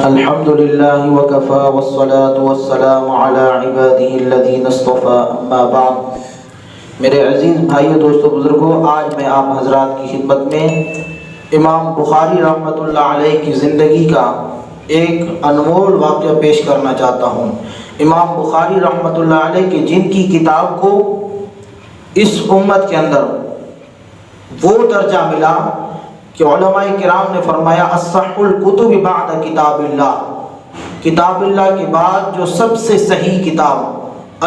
الحمدللہ وکفی والصلاة والسلام علی عبادہ الذین اصطفی اما بعد۔ میرے عزیز بھائیو، دوستو، بزرگوں، آج میں آپ حضرات کی خدمت میں امام بخاری رحمۃ اللہ علیہ کی زندگی کا ایک انمول واقعہ پیش کرنا چاہتا ہوں۔ امام بخاری رحمۃ اللہ علیہ کے جن کی کتاب کو اس امت کے اندر وہ درجہ ملا کہ علماء کرام نے فرمایا اصح الکتب بعد کتاب اللہ، کتاب اللہ کے بعد جو سب سے صحیح کتاب،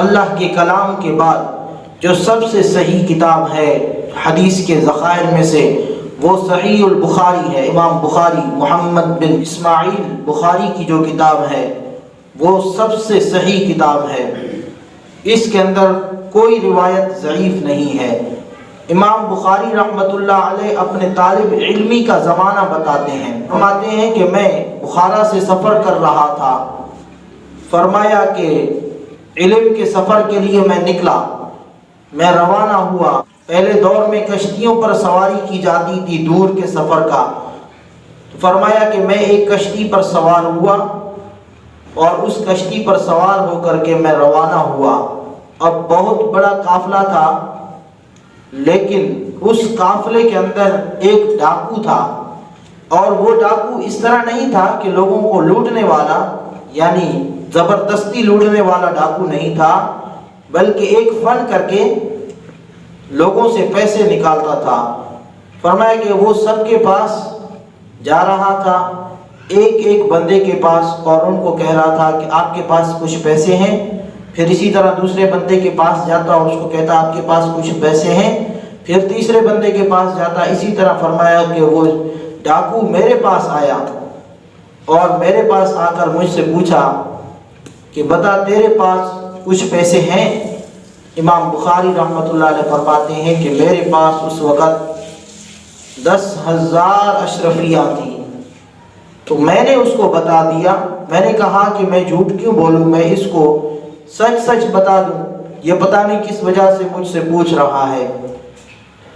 اللہ کے کلام کے بعد جو سب سے صحیح کتاب ہے حدیث کے ذخائر میں سے، وہ صحیح البخاری ہے۔ امام بخاری محمد بن اسماعیل بخاری کی جو کتاب ہے وہ سب سے صحیح کتاب ہے، اس کے اندر کوئی روایت ضعیف نہیں ہے۔ امام بخاری رحمۃ اللہ علیہ اپنے طالب علمی کا زمانہ بتاتے ہیں، فرماتے ہیں کہ میں بخارا سے سفر کر رہا تھا، فرمایا کہ علم کے سفر کے لیے میں نکلا، میں روانہ ہوا۔ پہلے دور میں کشتیوں پر سواری کی جاتی تھی دور کے سفر کا، تو فرمایا کہ میں ایک کشتی پر سوار ہوا اور اس کشتی پر سوار ہو کر کے میں روانہ ہوا۔ اب بہت بڑا قافلہ تھا، لیکن اس قافلے کے اندر ایک ڈاکو تھا، اور وہ ڈاکو اس طرح نہیں تھا کہ لوگوں کو لوٹنے والا، یعنی زبردستی لوٹنے والا ڈاکو نہیں تھا، بلکہ ایک فن کر کے لوگوں سے پیسے نکالتا تھا۔ فرمایا کہ وہ سب کے پاس جا رہا تھا، ایک ایک بندے کے پاس، اور ان کو کہہ رہا تھا کہ آپ کے پاس کچھ پیسے ہیں۔ پھر اسی طرح دوسرے بندے کے پاس جاتا اور اس کو کہتا آپ کے پاس کچھ پیسے ہیں۔ پھر تیسرے بندے کے پاس جاتا، اسی طرح۔ فرمایا کہ وہ ڈاکو میرے پاس آیا اور میرے پاس آ کر مجھ سے پوچھا کہ بتا تیرے پاس کچھ پیسے ہیں؟ امام بخاری رحمۃ اللہ علیہ فرماتے ہیں کہ میرے پاس اس وقت 10,000 اشرفیاں تھیں۔ تو میں نے اس کو بتا دیا، میں نے کہا کہ میں جھوٹ کیوں بولوں، میں اس کو سچ سچ بتا دوں، یہ پتہ نہیں کس وجہ سے مجھ سے پوچھ رہا ہے۔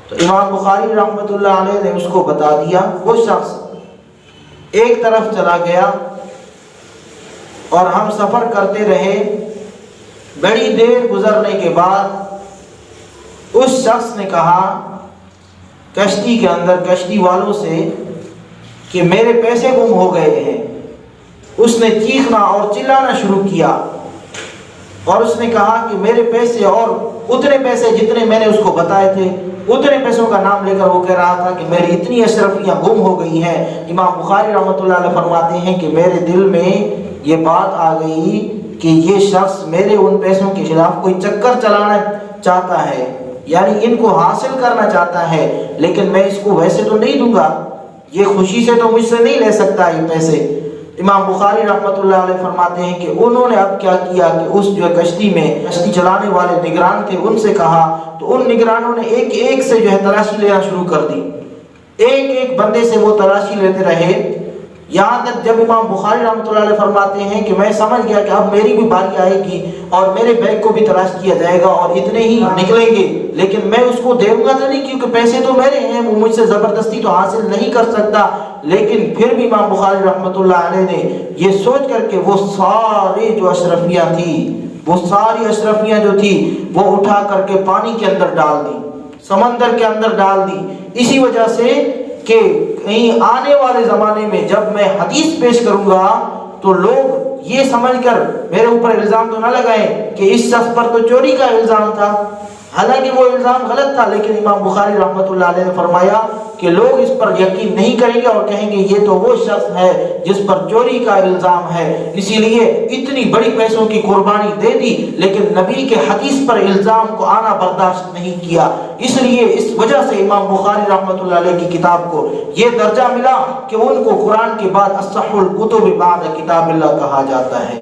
تو امام بخاری رحمۃ اللہ علیہ نے اس کو بتا دیا۔ وہ شخص ایک طرف چلا گیا اور ہم سفر کرتے رہے۔ بڑی دیر گزرنے کے بعد اس شخص نے کہا کشتی کے اندر کشتی والوں سے کہ میرے پیسے گم ہو گئے ہیں۔ اس نے چیخنا اور چلانا شروع کیا اور اس نے کہا کہ میرے پیسے، اور اتنے پیسے جتنے میں نے اس کو بتائے تھے اتنے پیسوں کا نام لے کر وہ کہہ رہا تھا کہ میری اتنی اشرفیاں گم ہو گئی ہیں۔ امام بخاری رحمۃ اللہ علیہ فرماتے ہیں کہ میرے دل میں یہ بات آ گئی کہ یہ شخص میرے ان پیسوں کے خلاف کوئی چکر چلانا چاہتا ہے، یعنی ان کو حاصل کرنا چاہتا ہے، لیکن میں اس کو ویسے تو نہیں دوں گا، یہ خوشی سے تو مجھ سے نہیں لے سکتا یہ پیسے۔ امام بخاری رحمۃ اللہ علیہ فرماتے ہیں کہ انہوں نے اب کیا کیا کہ اس جو کشتی میں کشتی چلانے والے نگران تھے ان سے کہا، تو ان نگرانوں نے ایک ایک سے جو ہے تلاشی لینا شروع کر دی، ایک ایک بندے سے وہ تلاشی لیتے رہے، یہاں تک جب امام بخاری رحمۃ اللہ علیہ فرماتے ہیں کہ میں سمجھ گیا کہ اب میری بھی باری آئے گی اور میرے بیگ کو بھی تلاش کیا جائے گا اور اتنے ہی نکلیں گے، لیکن میں اس کو دوں گا تو نہیں، کیونکہ پیسے تو میرے ہیں، وہ مجھ سے زبردستی تو حاصل نہیں کر سکتا۔ لیکن پھر بھی امام بخاری رحمۃ اللہ علیہ نے یہ سوچ کر کے وہ سارے جو اشرفیاں تھی، وہ ساری اشرفیاں جو تھی وہ اٹھا کر کے پانی کے اندر ڈال دی، سمندر کے اندر ڈال دی، اسی وجہ سے کہ کہیں آنے والے زمانے میں جب میں حدیث پیش کروں گا تو لوگ یہ سمجھ کر میرے اوپر الزام تو نہ لگائیں کہ اس شخص پر تو چوری کا الزام تھا، حالانکہ وہ الزام غلط تھا، لیکن امام بخاری رحمۃ اللہ علیہ نے فرمایا کہ لوگ اس پر یقین نہیں کریں گے اور کہیں گے یہ تو وہ شخص ہے جس پر چوری کا الزام ہے، اسی لیے اتنی بڑی پیسوں کی قربانی دے دی، لیکن نبی کے حدیث پر الزام کو آنا برداشت نہیں کیا۔ اس لیے اس وجہ سے امام بخاری رحمۃ اللہ علیہ کی کتاب کو یہ درجہ ملا کہ ان کو قرآن کے بعد اصح الکتب بعد کتاب اللہ کہا جاتا ہے۔